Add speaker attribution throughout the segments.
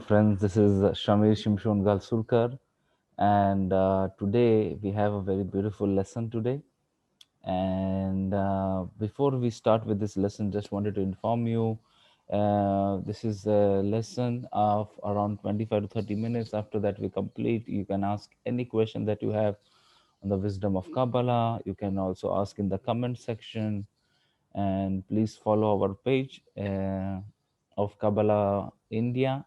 Speaker 1: Friends, this is Shamir Shimshon Galsurkar, and today we have a very beautiful lesson today. And before we start with this lesson, just wanted to inform you this is a lesson of around 25 to 30 minutes. After that, we complete. You can ask any question that you have on the wisdom of Kabbalah. You can also ask in the comment section, and please follow our page of Kabbalah India,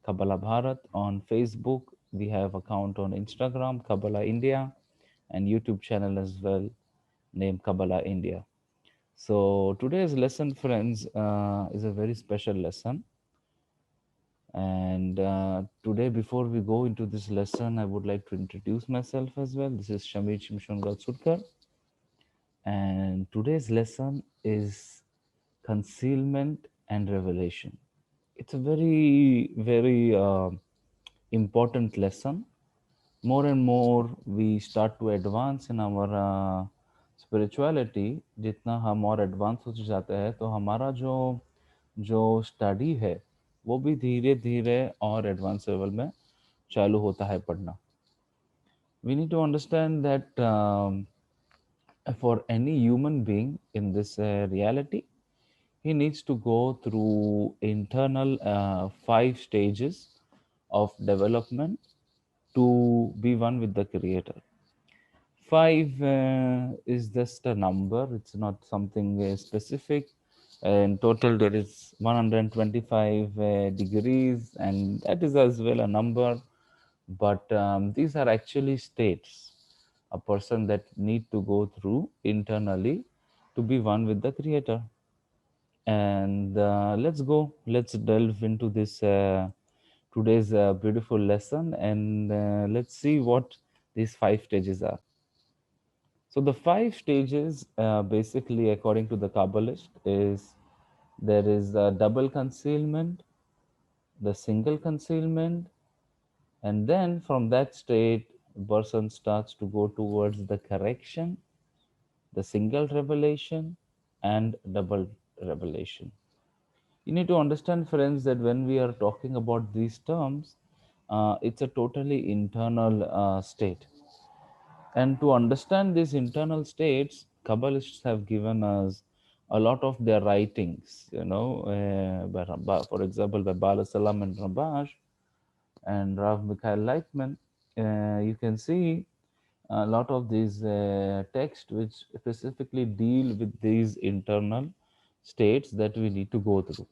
Speaker 1: Kabbalah Bharat on Facebook. We have account on Instagram, Kabbalah India, and YouTube channel as well, named Kabbalah India. So today's lesson, friends, is a very special lesson. And today, before we go into this lesson, I would like to introduce myself as well. This is Shamir Shimshon Galsurkar, and today's lesson is concealment and revelation. It's a very important lesson. More and more we start to advance in our spirituality. जितना हम और advance हो जाते हैं तो हमारा जो जो स्टडी है वो भी धीरे धीरे और एडवांस लेवल में चालू होता है पढ़ना. We need to understand that for any human being in this reality, he needs to go through internal 5 stages of development to be one with the creator. 5 is just a number, it's not something specific. In total, there is 125 degrees, and that is as well a number. But these are actually states a person that need to go through internally to be one with the creator. And let's delve into this today's beautiful lesson, and let's see what these 5 stages are. So the 5 stages, basically, according to the Kabbalist, is there is a double concealment, the single concealment, and then from that state, a person starts to go towards the correction, the single revelation, and double revelation. You need to understand, friends, that when we are talking about these terms, it's a totally internal state. And to understand these internal states, Kabbalists have given us a lot of their writings, for example, by Bala Salam and Rabash and Rav Mikhail Leitman. You can see a lot of these texts which specifically deal with these internal states that we need to go through.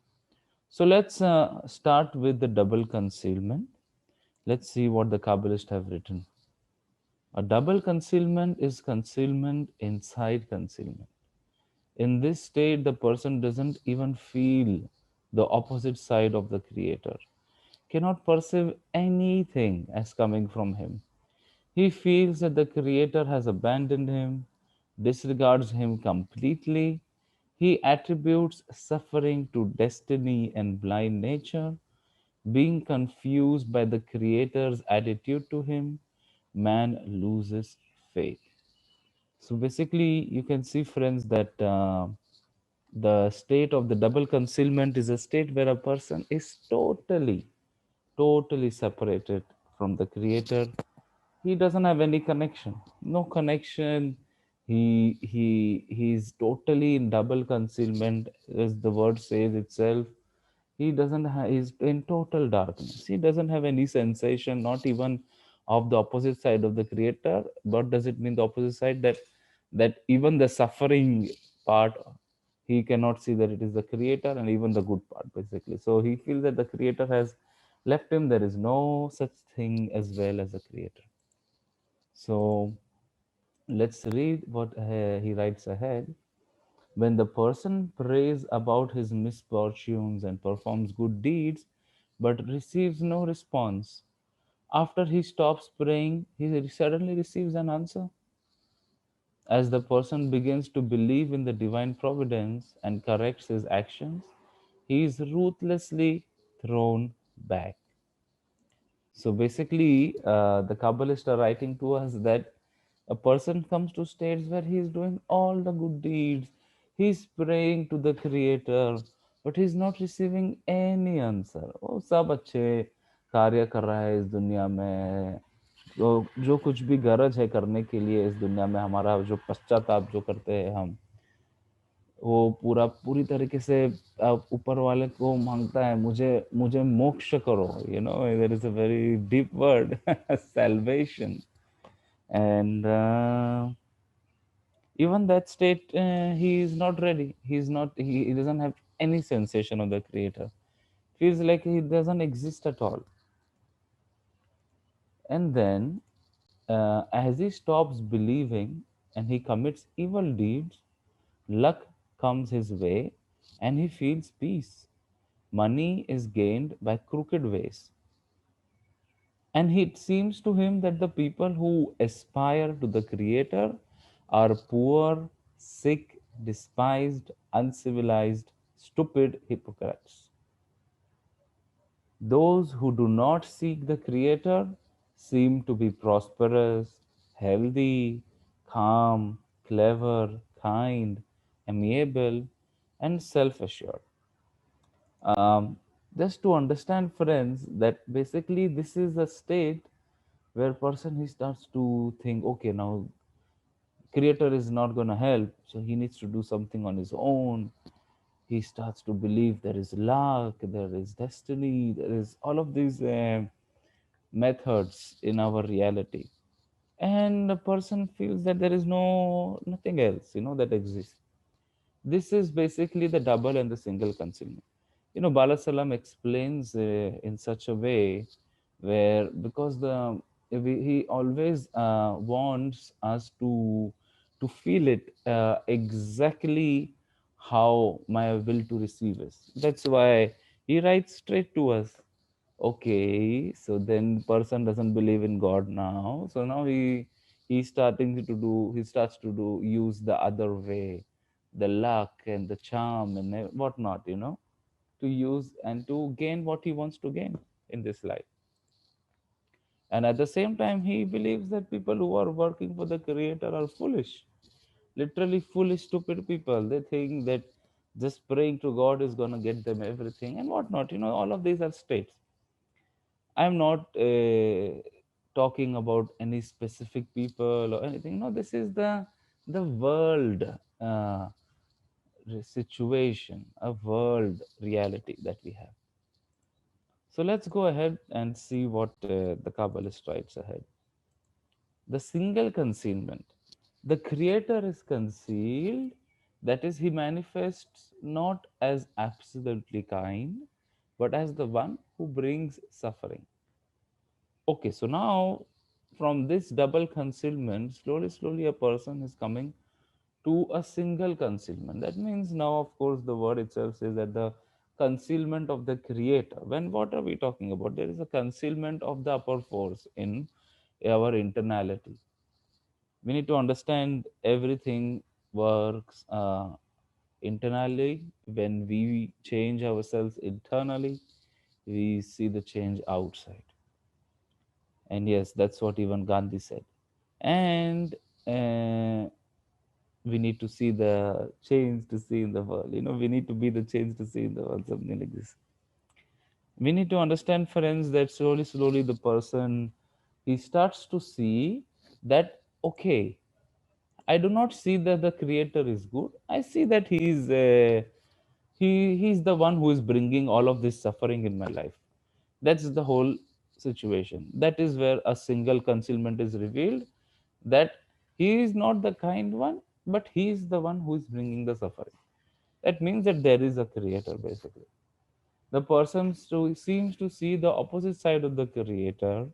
Speaker 1: So let's start with the double concealment. Let's see what the Kabbalists have written. A double concealment is concealment inside concealment. In this state, the person doesn't even feel the opposite side of the Creator, cannot perceive anything as coming from him. He feels that the Creator has abandoned him, disregards him completely. He attributes suffering to destiny and blind nature. Being confused by the Creator's attitude to him, man loses faith. So basically, you can see, friends, that the state of the double concealment is a state where a person is totally separated from the Creator. He doesn't have any connection, no connection. He's totally in double concealment, as the word says itself. He doesn't have, he's in total darkness. He doesn't have any sensation, not even of the opposite side of the creator. What does it mean, the opposite side? That even the suffering part, he cannot see that it is the creator, and even the good part, basically. So he feels that the creator has left him. There is no such thing as well as a creator. So let's read what he writes ahead. When the person prays about his misfortunes and performs good deeds but receives no response, after he stops praying, he suddenly receives an answer. As the person begins to believe in the divine providence and corrects his actions, he is ruthlessly thrown back. So basically, the Kabbalists are writing to us that a person comes to states where he is doing all the good deeds, he's praying to the Creator, but he's not receiving any answer. वो सब अच्छे कार्य कर रहा है इस दुनिया में, जो कुछ भी गरज है करने के लिए इस दुनिया में, हमारा जो पश्चाताप जो करते हैं हम, वो पूरा पूरी तरीके से ऊपर वाले को मांगता है, मुझे मुझे मोक्ष करो, you know, there is a very deep word, salvation. And even that state, he is not ready, he doesn't have any sensation of the creator, feels like he doesn't exist at all. And then as he stops believing and he commits evil deeds, luck comes his way and he feels peace. Money is gained by crooked ways. And it seems to him that the people who aspire to the Creator are poor, sick, despised, uncivilized, stupid hypocrites. Those who do not seek the Creator seem to be prosperous, healthy, calm, clever, kind, amiable, and self assured. Um, just to understand, friends, that basically this is a state where person he starts to think, okay, now Creator is not going to help, so he needs to do something on his own. He starts to believe there is luck, there is destiny, there is all of these methods in our reality, and the person feels that there is nothing else, that exists. This is basically the double and the single concealment. Balasalam explains in such a way where, because he always wants us to feel it exactly how my will to receive is. That's why he writes straight to us. Okay, so then person doesn't believe in God now. So now he starts to do use the other way, the luck and the charm and whatnot, to use and to gain what he wants to gain in this life. And at the same time, he believes that people who are working for the Creator are foolish, literally foolish, stupid people. They think that just praying to God is going to get them everything and whatnot. All of these are states. I'm not talking about any specific people or anything. No, this is the world situation, a world reality that we have. So let's go ahead and see what the Kabbalist writes ahead. The single concealment. The Creator is concealed, that is, he manifests not as absolutely kind, but as the one who brings suffering. Okay, so now from this double concealment, slowly, slowly a person is coming to a single concealment. That means now, of course, the word itself says that the concealment of the Creator. When what are we talking about? There is a concealment of the upper force in our internality. We need to understand everything works internally. When we change ourselves internally, we see the change outside. And yes, that's what even Gandhi said. And we need to see the change to see in the world. We need to be the change to see in the world, something like this. We need to understand, friends, that slowly, slowly the person he starts to see that, okay, I do not see that the creator is good. I see that he's the one who is bringing all of this suffering in my life. That's the whole situation. That is where a single concealment is revealed, that he is not the kind one, but he is the one who is bringing the suffering. That means that there is a creator basically. The person seems to see the opposite side of the creator,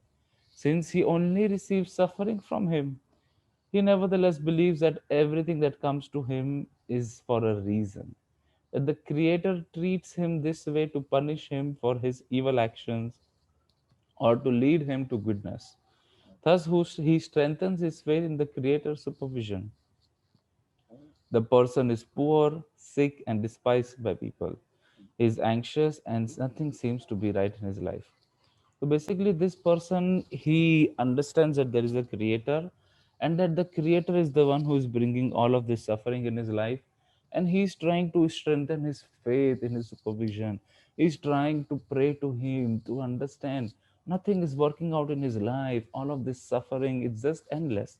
Speaker 1: since he only receives suffering from him. He nevertheless believes that everything that comes to him is for a reason, that the creator treats him this way to punish him for his evil actions or to lead him to goodness. Thus, he strengthens his faith in the creator's supervision. The person is poor, sick, and despised by people. He is anxious, and nothing seems to be right in his life. So basically, this person, he understands that there is a creator, and that the creator is the one who is bringing all of this suffering in his life, and he is trying to strengthen his faith in his supervision. He's trying to pray to him to understand nothing is working out in his life. All of this suffering, it's just endless.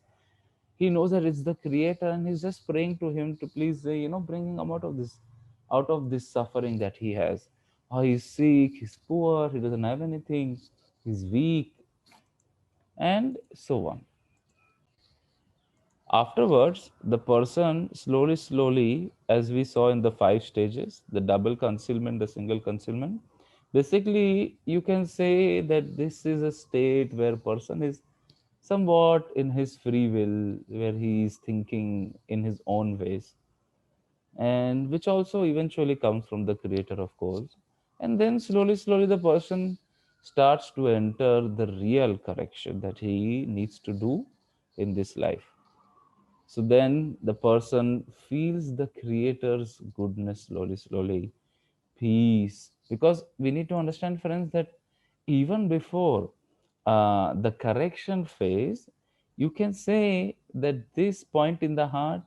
Speaker 1: He knows that it's the creator, and he's just praying to him to please, bring him out of this suffering that he has. Oh, he's sick, he's poor, he doesn't have anything, he's weak, and so on. Afterwards, the person slowly, as we saw in the five stages, the double concealment, the single concealment, basically you can say that this is a state where person is somewhat in his free will, where he is thinking in his own ways, and which also eventually comes from the creator, of course. And then slowly the person starts to enter the real correction that he needs to do in this life. So then the person feels the creator's goodness slowly, peace. Because we need to understand, friends, that even before the correction phase, you can say that this point in the heart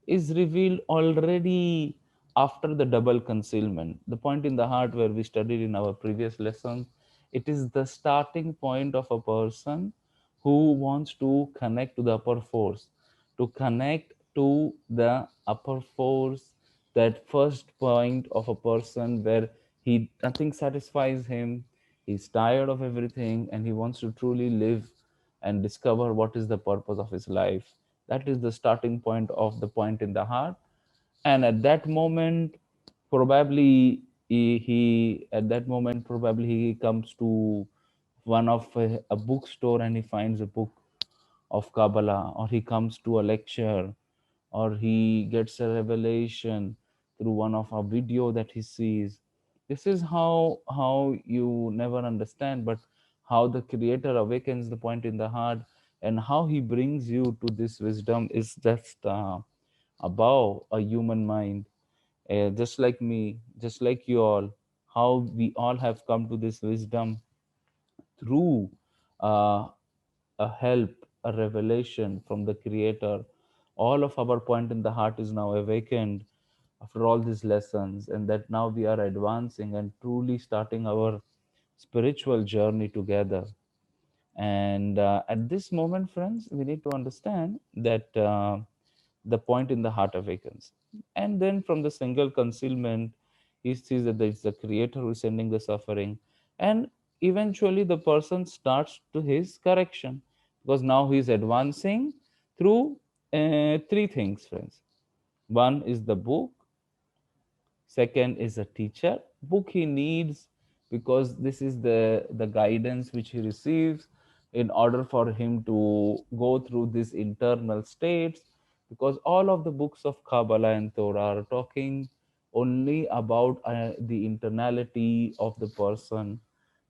Speaker 1: is revealed already after the double concealment. The point in the heart where we studied in our previous lessons, it is the starting point of a person who wants to connect to the upper force, to connect to the upper force, that first point of a person where he nothing satisfies him, he's tired of everything, and he wants to truly live and discover what is the purpose of his life. That is the starting point of the point in the heart. And at that moment, probably probably he comes to one of a bookstore, and he finds a book of Kabbalah, or he comes to a lecture, or he gets a revelation through one of a video that he sees. This is how you never understand, but how the creator awakens the point in the heart, and how he brings you to this wisdom is just above a human mind. Just like me, just like you all, how we all have come to this wisdom through uh, a help, a revelation from the Creator. All of our point in the heart is now awakened after all these lessons, and that now we are advancing and truly starting our spiritual journey together. And at this moment, friends, we need to understand that the point in the heart awakens. And then from the single concealment, he sees that there is the creator who is sending the suffering. And eventually the person starts to his correction, because now he is advancing through three things, friends. One is the book, second is a teacher. Book he needs because this is the guidance which he receives in order for him to go through these internal states, because all of the books of Kabbalah and Torah are talking only about the internality of the person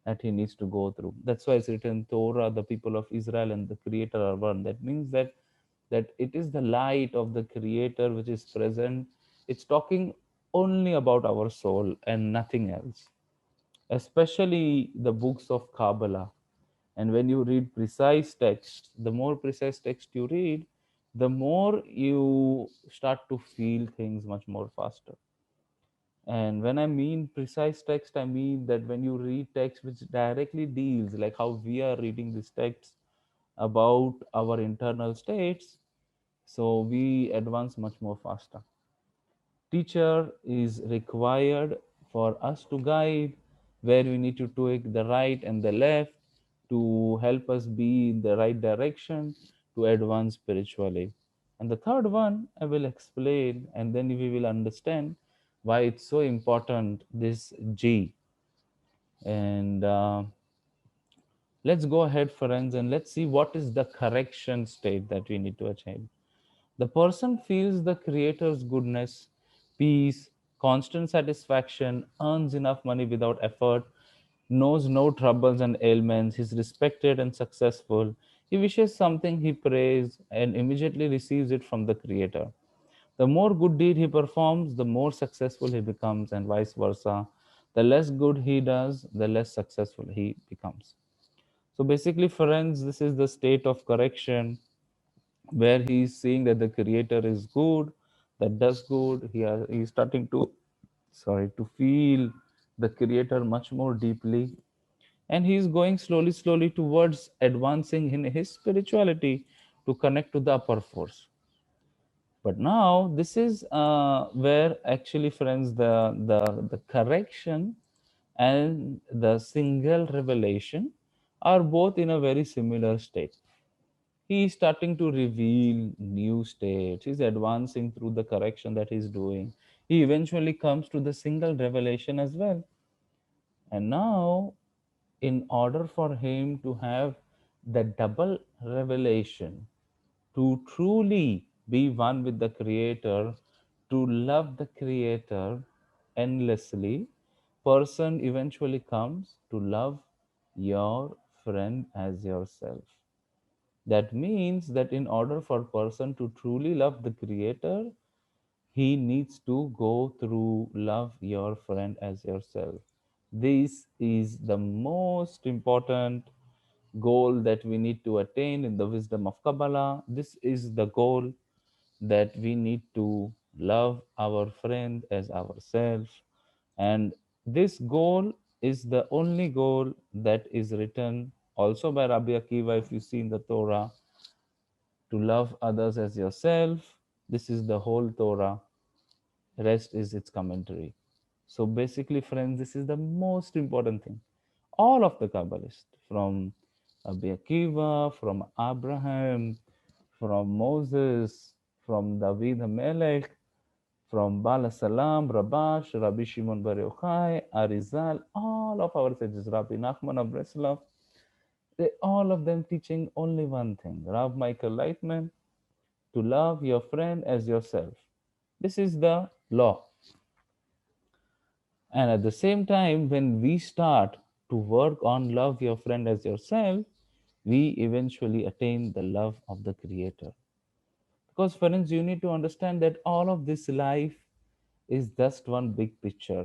Speaker 1: that he needs to go through. That's why it's written Torah, the people of Israel and the creator are one. That means that it is the light of the creator which is present. It's talking only about our soul and nothing else, especially the books of Kabbalah. And when you read precise text, the more precise text you read, the more you start to feel things much more faster. And when I mean precise text, I mean that when you read text which directly deals, like how we are reading this text about our internal states, So we advance much more faster. Teacher is required for us to guide where we need to take the right and the left to help us be in the right direction to advance spiritually. And the third one I will explain, and then we will understand why it's so important, this G. And let's go ahead, friends, and let's see what is the correction state that we need to achieve. The person feels the Creator's goodness, peace, constant satisfaction, earns enough money without effort, knows no troubles and ailments, he's respected and successful. He wishes something, he prays, and immediately receives it from the Creator. The more good deed he performs, the more successful he becomes, and vice versa. The less good he does, the less successful he becomes. So basically, friends, this is the state of correction where he is seeing that the creator is good, that does good. He is starting to, sorry, to feel the creator much more deeply, and he is going slowly towards advancing in his spirituality to connect to the upper force. But now this is where actually, friends, the correction and the single revelation are both in a very similar state. He is starting to reveal new states. He's advancing through the correction that he's doing. He eventually comes to the single revelation as well. And now, in order for him to have the double revelation, to truly be one with the Creator, to love the Creator endlessly, person eventually comes to love your friend as yourself. That means that in order for person to truly love the Creator, he needs to go through love your friend as yourself. This is the most important goal that we need to attain in the wisdom of Kabbalah. This is the goal, that we need to love our friend as ourselves. And this goal is the only goal that is written also by Rabbi Akiva, if you see in the Torah, to love others as yourself. This is the whole Torah. Rest is its commentary. So basically, friends, this is the most important thing. All of the Kabbalists, from Rabbi Akiva, from Abraham, from Moses, from David HaMelech, from Bala Salam, Rabash, Rabbi Shimon Bar Yochai, Arizal, all of our sages, Rabbi Nachman of Breslov, they all of them teaching only one thing. Rav Michael Lightman, to love your friend as yourself. This is the law. And at the same time, when we start to work on love your friend as yourself, we eventually attain the love of the Creator. Because, friends, you need to understand that all of this life is just one big picture,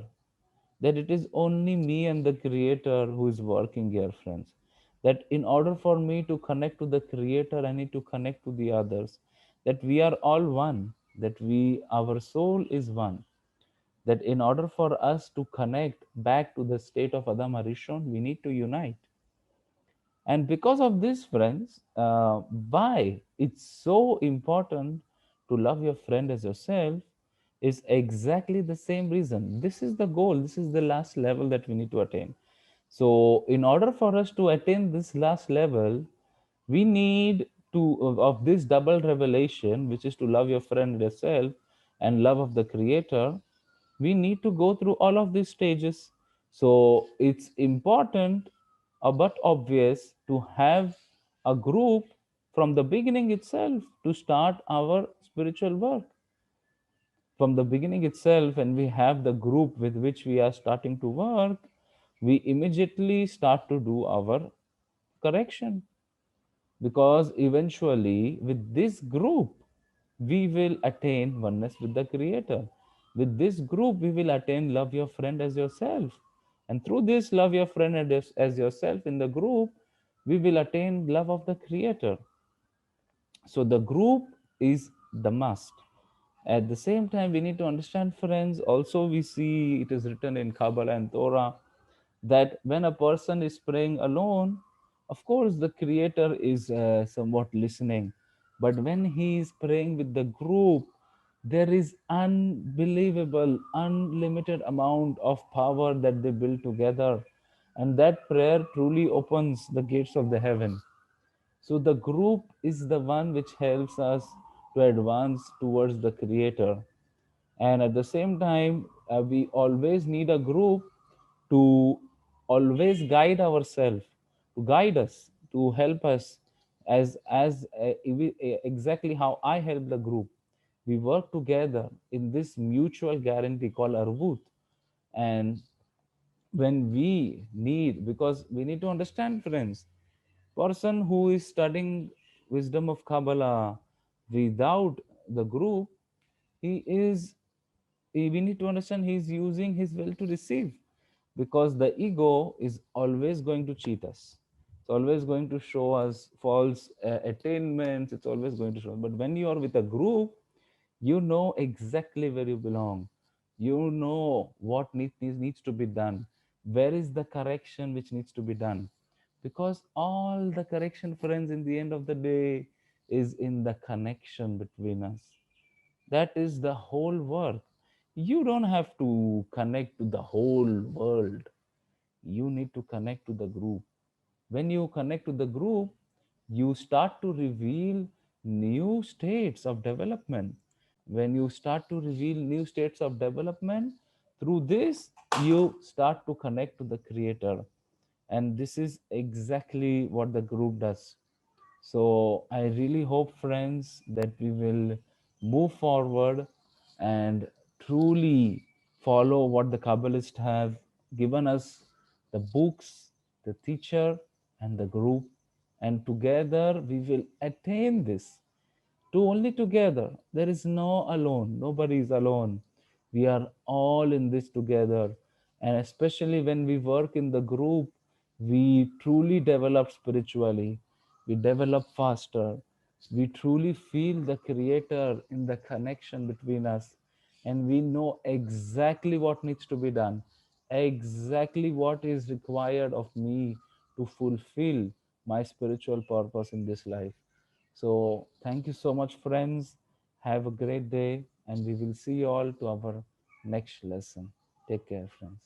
Speaker 1: that it is only me and the Creator who is working here, friends. That in order for me to connect to the Creator, I need to connect to the others. That we are all one, that our soul is one. That in order for us to connect back to the state of Adam Harishon, we need to unite. And because of this, friends, why it's so important to love your friend as yourself is exactly the same reason. This is the goal, this is the last level that we need to attain. So, in order for us to attain this last level, we need to of this double revelation, which is to love your friend yourself and love of the Creator. We need to go through all of these stages. So it's important, but obvious, to have a group from the beginning itself to start our spiritual work. From the beginning itself, when we have the group with which we are starting to work, we immediately start to do our correction, because eventually with this group we will attain oneness with the Creator. With this group we will attain love your friend as yourself, and through this love your friend as yourself in the group, we will attain love of the Creator. So the group is the must. At the same time, we need to understand, friends, also we see it is written in Kabbalah and Torah that when a person is praying alone, of course, the Creator is somewhat listening. But when he is praying with the group, there is unbelievable, unlimited amount of power that they build together. And that prayer truly opens the gates of the heaven. So the group is the one which helps us to advance towards the creator. And at the same time, we always need a group to always guide ourselves, to guide us, to help us, exactly how I help the group. We work together in this mutual guarantee called arvut. And when we need, because we need to understand, friends, person who is studying wisdom of Kabbalah without the group, he is, we need to understand he's using his will to receive, because the ego is always going to cheat us. It's always going to show us false attainments. It's always going to show. But when you are with a group, you know exactly where you belong. You know what needs to be done. Where is the correction which needs to be done? Because all the correction, friends, in the end of the day is in the connection between us. That is the whole work. You don't have to connect to the whole world. You need to connect to the group. When you connect to the group, you start to reveal new states of development. When you start to reveal new states of development, through this, you start to connect to the creator. And this is exactly what the group does. So I really hope, friends, that we will move forward and truly follow what the Kabbalists have given us, the books, the teacher, and the group. And together we will attain this. To only together. There is no alone. Nobody is alone. We are all in this together. And especially when we work in the group, we truly develop spiritually. We develop faster. We truly feel the Creator in the connection between us. And we know exactly what needs to be done, exactly what is required of me to fulfill my spiritual purpose in this life. So, thank you so much, friends. Have a great day, and we will see you all to our next lesson. Take care, friends.